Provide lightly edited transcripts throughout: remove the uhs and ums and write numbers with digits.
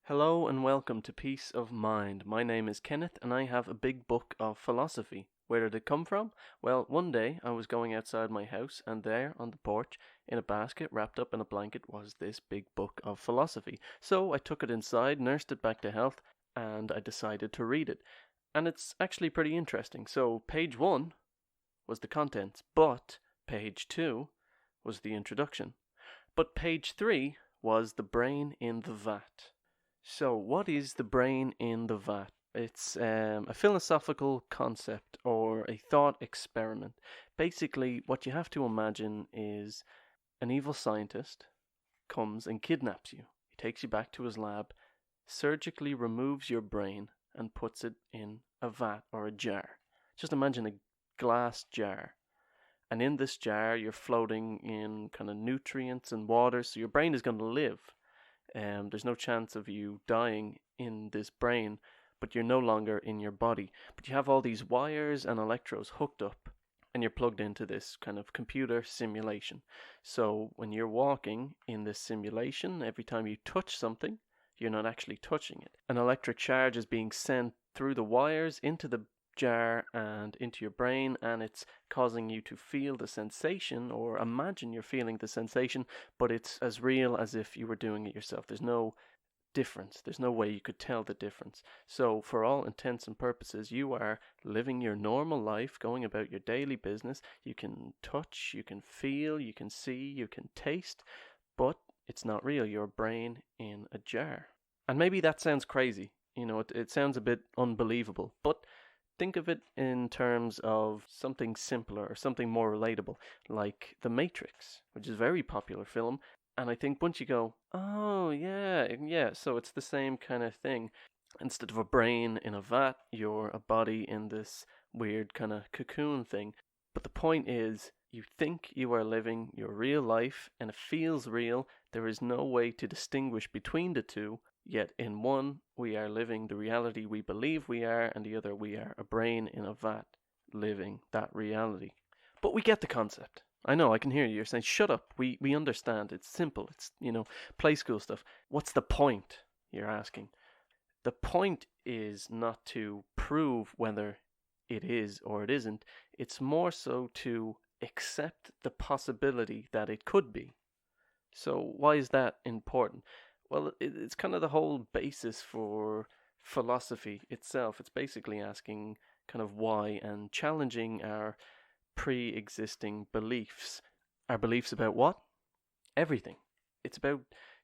Hello and welcome to Peace of Mind. My name is Kenneth and I have a big book of philosophy. Where did it come from? Well, one day I was going outside my house and there on the porch, in a basket wrapped up in a blanket, was this big book of philosophy. So I took it inside, nursed it back to health, and I decided to read it. And it's actually pretty interesting. So page 1 was the contents, but page 2 was the introduction. But page 3 was the brain in the vat. So, what is the brain in the vat? It's a philosophical concept or a thought experiment. Basically, what you have to imagine is an evil scientist comes and kidnaps you. He takes you back to his lab, surgically removes your brain, and puts it in a vat or a jar. Just imagine a glass jar. And in this jar, you're floating in kind of nutrients and water, so your brain is going to live. There's no chance of you dying in this brain, but you're no longer in your body. But you have all these wires and electrodes hooked up, and you're plugged into this kind of computer simulation. So when you're walking in this simulation, every time you touch something, you're not actually touching it. An electric charge is being sent through the wires into the jar and into your brain, and it's causing you to feel the sensation or imagine you're feeling the sensation, but it's as real as if you were doing it yourself. There's no difference. There's no way you could tell the difference. So for all intents and purposes, you are living your normal life, going about your daily business. You can touch, you can feel, you can see, you can taste, but it's not real. Your brain in a jar. And maybe that sounds crazy. It sounds a bit unbelievable, but think of it in terms of something simpler or something more relatable, like The Matrix, which is a very popular film. And I think once you go, oh, yeah, so it's the same kind of thing. Instead of a brain in a vat, you're a body in this weird kind of cocoon thing. But the point is, you think you are living your real life and it feels real. There is no way to distinguish between the two. Yet in one, we are living the reality we believe we are, and the other, we are a brain in a vat living that reality. But we get the concept. I know, I can hear you. You're saying, shut up. We understand. It's simple. It's, play school stuff. What's the point? You're asking. The point is not to prove whether it is or it isn't. It's more so to accept the possibility that it could be. So why is that important? Well, it's kind of the whole basis for philosophy itself. It's basically asking kind of why and challenging our pre-existing beliefs. Our beliefs about what? Everything. It's about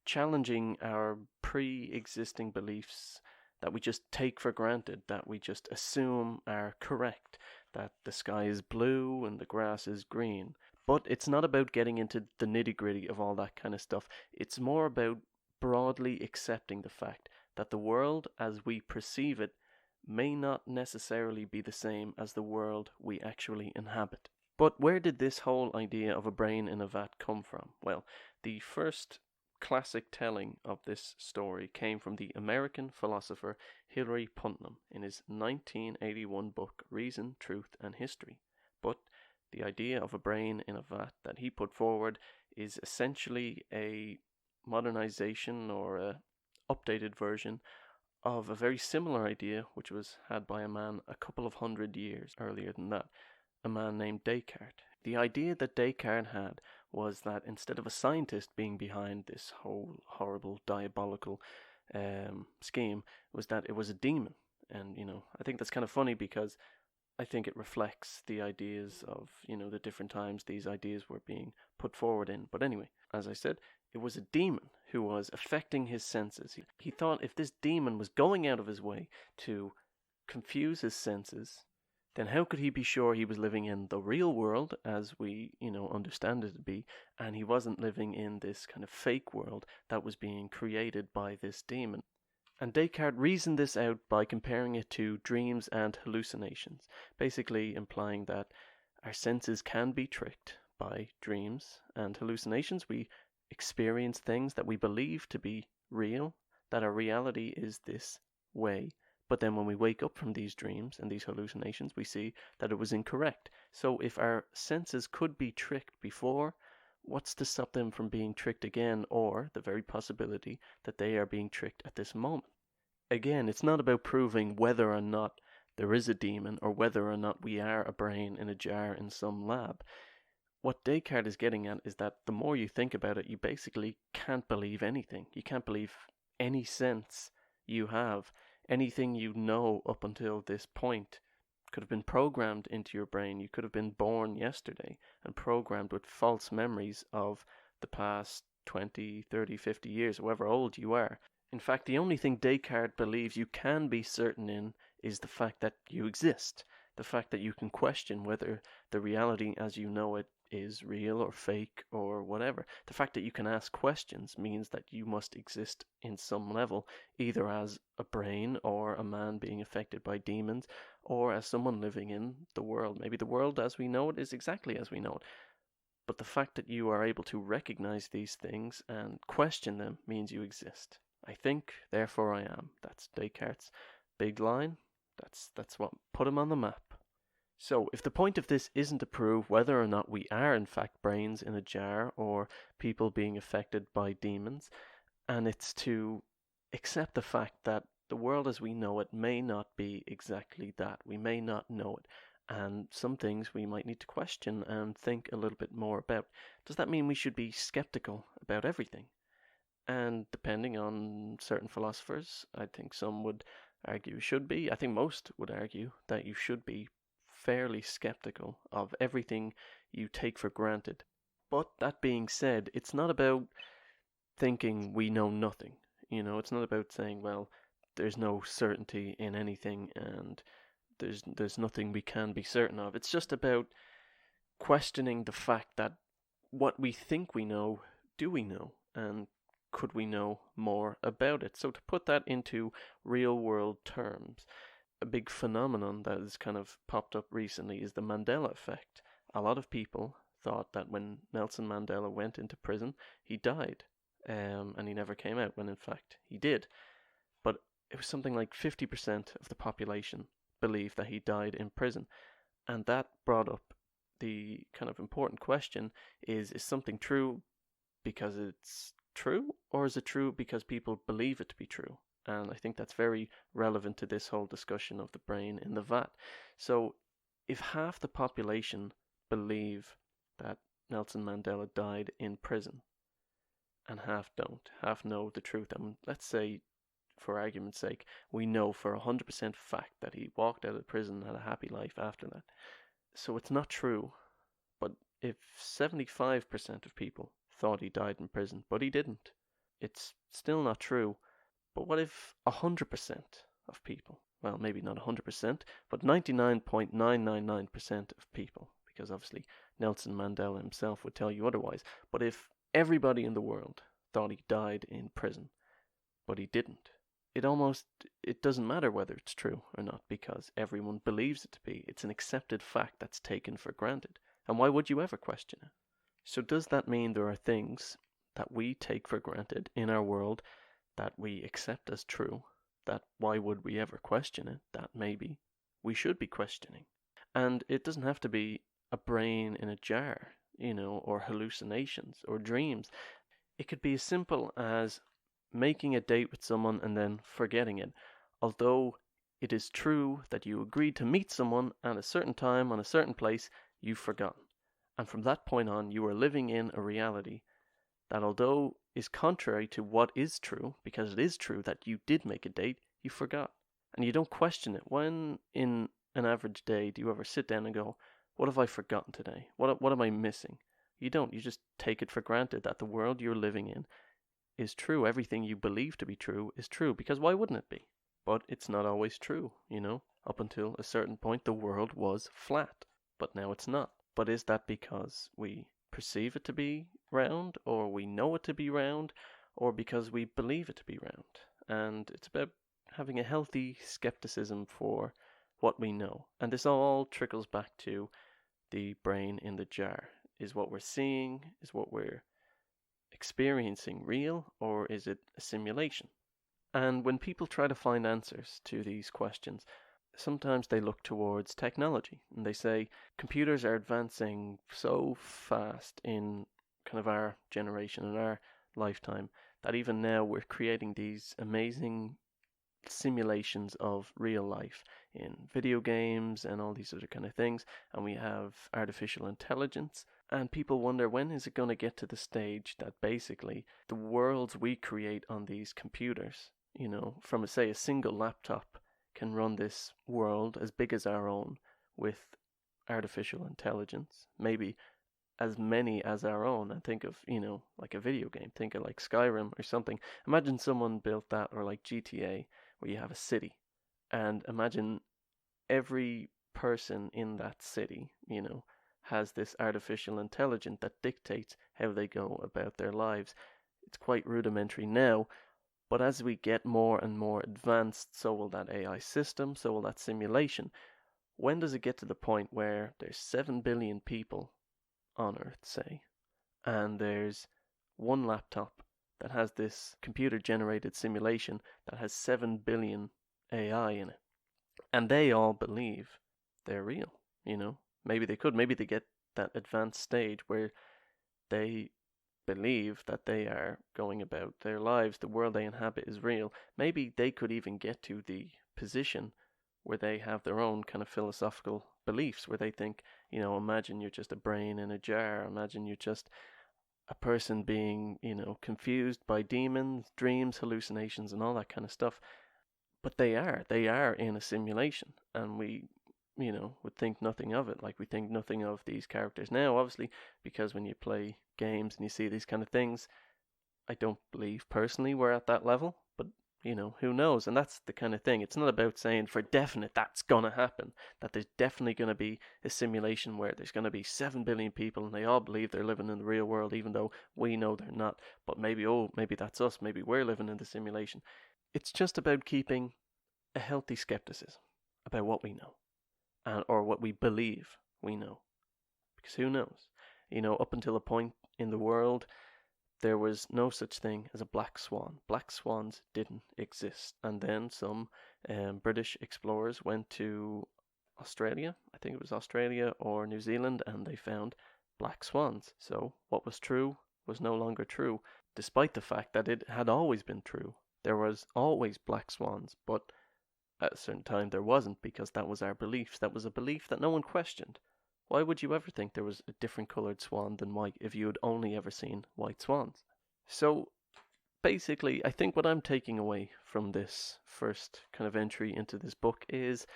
challenging our pre-existing beliefs that we just take for granted, that we just assume are correct, that the sky is blue and the grass is green. But it's not about getting into the nitty-gritty of all that kind of stuff. It's more about broadly accepting the fact that the world as we perceive it may not necessarily be the same as the world we actually inhabit. But where did this whole idea of a brain in a vat come from? Well, the first classic telling of this story came from the American philosopher Hilary Putnam in his 1981 book Reason, Truth and History. But the idea of a brain in a vat that he put forward is essentially a modernization or a updated version of a very similar idea which was had by a man a couple of 100 years earlier than that, a man named Descartes. The idea that Descartes had was that instead of a scientist being behind this whole horrible diabolical scheme, was that it was a demon. And I think that's kind of funny because I think it reflects the ideas of the different times these ideas were being put forward in. But anyway, as I said, it was a demon who was affecting his senses. He thought if this demon was going out of his way to confuse his senses, then how could he be sure he was living in the real world as we, understand it to be, and he wasn't living in this kind of fake world that was being created by this demon? And Descartes reasoned this out by comparing it to dreams and hallucinations, basically implying that our senses can be tricked by dreams and hallucinations. We experience things that we believe to be real, that our reality is this way. But then when we wake up from these dreams and these hallucinations, we see that it was incorrect. So if our senses could be tricked before, what's to stop them from being tricked again, or the very possibility that they are being tricked at this moment? Again, it's not about proving whether or not there is a demon or whether or not we are a brain in a jar in some lab. What Descartes is getting at is that the more you think about it, you basically can't believe anything. You can't believe any sense you have. Anything you know up until this point could have been programmed into your brain. You could have been born yesterday and programmed with false memories of the past 20, 30, 50 years, however old you are. In fact, the only thing Descartes believes you can be certain in is the fact that you exist, the fact that you can question whether the reality as you know it is real or fake or whatever. The fact that you can ask questions means that you must exist in some level, either as a brain or a man being affected by demons, or as someone living in the world. Maybe the world as we know it is exactly as we know it. But the fact that you are able to recognize these things and question them means you exist. I think, therefore I am. That's Descartes' big line. That's what put him on the map. So, if the point of this isn't to prove whether or not we are in fact brains in a jar or people being affected by demons, and it's to accept the fact that the world as we know it may not be exactly that. We may not know it. And some things we might need to question and think a little bit more about. Does that mean we should be skeptical about everything? And depending on certain philosophers, I think some would argue you should be. I think most would argue that you should be fairly skeptical of everything you take for granted. But that being said, it's not about thinking we know nothing. It's not about saying, well, there's no certainty in anything and there's nothing we can be certain of. It's just about questioning the fact that what we think we know, do we know? And could we know more about it? So to put that into real world terms, a big phenomenon that has kind of popped up recently is the Mandela effect. A lot of people thought that when Nelson Mandela went into prison, he died, and he never came out, when in fact he did. But it was something like 50% of the population believed that he died in prison. And that brought up the kind of important question, is something true because it's true, or is it true because people believe it to be true? And I think that's very relevant to this whole discussion of the brain in the vat. So if half the population believe that Nelson Mandela died in prison, and half don't, half know the truth, and let's say, for argument's sake, we know for 100% fact that he walked out of prison and had a happy life after that. So it's not true. But if 75% of people thought he died in prison, but he didn't, it's still not true. But what if 100% of people, well, maybe not 100%, but 99.999% of people, because obviously Nelson Mandela himself would tell you otherwise, but if everybody in the world thought he died in prison, but he didn't, it doesn't matter whether it's true or not, because everyone believes it to be. It's an accepted fact that's taken for granted. And why would you ever question it? So does that mean there are things that we take for granted in our world that we accept as true, that why would we ever question it, that maybe we should be questioning? And it doesn't have to be a brain in a jar, or hallucinations or dreams. It could be as simple as making a date with someone and then forgetting it. Although it is true that you agreed to meet someone at a certain time on a certain place, you've forgotten. And from that point on, you are living in a reality that, although is contrary to what is true, because it is true that you did make a date, you forgot. And you don't question it. When in an average day do you ever sit down and go, what have I forgotten today? What am I missing? You don't. You just take it for granted that the world you're living in is true. Everything you believe to be true is true, because why wouldn't it be? But it's not always true, Up until a certain point, the world was flat, but now it's not. But is that because we perceive it to be round, or we know it to be round, or because we believe it to be round? And it's about having a healthy skepticism for what we know. And this all trickles back to the brain in the jar. Is what we're seeing, is what we're experiencing real, or is it a simulation? And when people try to find answers to these questions, sometimes they look towards technology and they say computers are advancing so fast in kind of our generation and our lifetime, that even now we're creating these amazing simulations of real life in video games and all these other kind of things, and we have artificial intelligence, and people wonder, when is it going to get to the stage that basically the worlds we create on these computers, from say a single laptop, can run this world as big as our own with artificial intelligence, maybe as many as our own. And think of, like a video game, think of like Skyrim or something. Imagine someone built that, or like GTA, where you have a city, and imagine every person in that city, has this artificial intelligence that dictates how they go about their lives. It's quite rudimentary now, but as we get more and more advanced, so will that AI system, so will that simulation. When does it get to the point where there's 7 billion people on Earth, say, and there's one laptop that has this computer generated simulation that has 7 billion AI in it, and they all believe they're real, Maybe they get that advanced stage where they believe that they are going about their lives, the world they inhabit is real. Maybe they could even get to the position where they have their own kind of philosophical beliefs, where they think, imagine you're just a brain in a jar, imagine you're just a person being, confused by demons, dreams, hallucinations, and all that kind of stuff. But they are in a simulation, and we, would think nothing of it. Like, we think nothing of these characters now, obviously, because when you play games and you see these kind of things, I don't believe personally we're at that level, but who knows? And that's the kind of thing. It's not about saying for definite that's gonna happen, that there's definitely gonna be a simulation where there's gonna be 7 billion people and they all believe they're living in the real world, even though we know they're not. But maybe that's us. Maybe we're living in the simulation. It's just about keeping a healthy skepticism about what we know, or what we believe we know, because who knows? Up until a point in the world, there was no such thing as a black swan. Black swans didn't exist. And then some British explorers went to Australia, I think it was Australia or New Zealand, and they found black swans. So what was true was no longer true, despite the fact that it had always been true. There was always black swans, but at a certain time there wasn't, because that was our beliefs. That was a belief that no one questioned. Why would you ever think there was a different coloured swan than white if you had only ever seen white swans? So basically, I think what I'm taking away from this first kind of entry into this book is,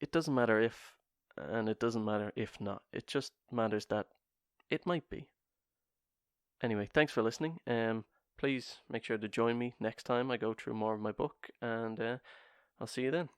it doesn't matter if, and it doesn't matter if not. It just matters that it might be. Anyway, thanks for listening. Please make sure to join me next time I go through more of my book, and I'll see you then.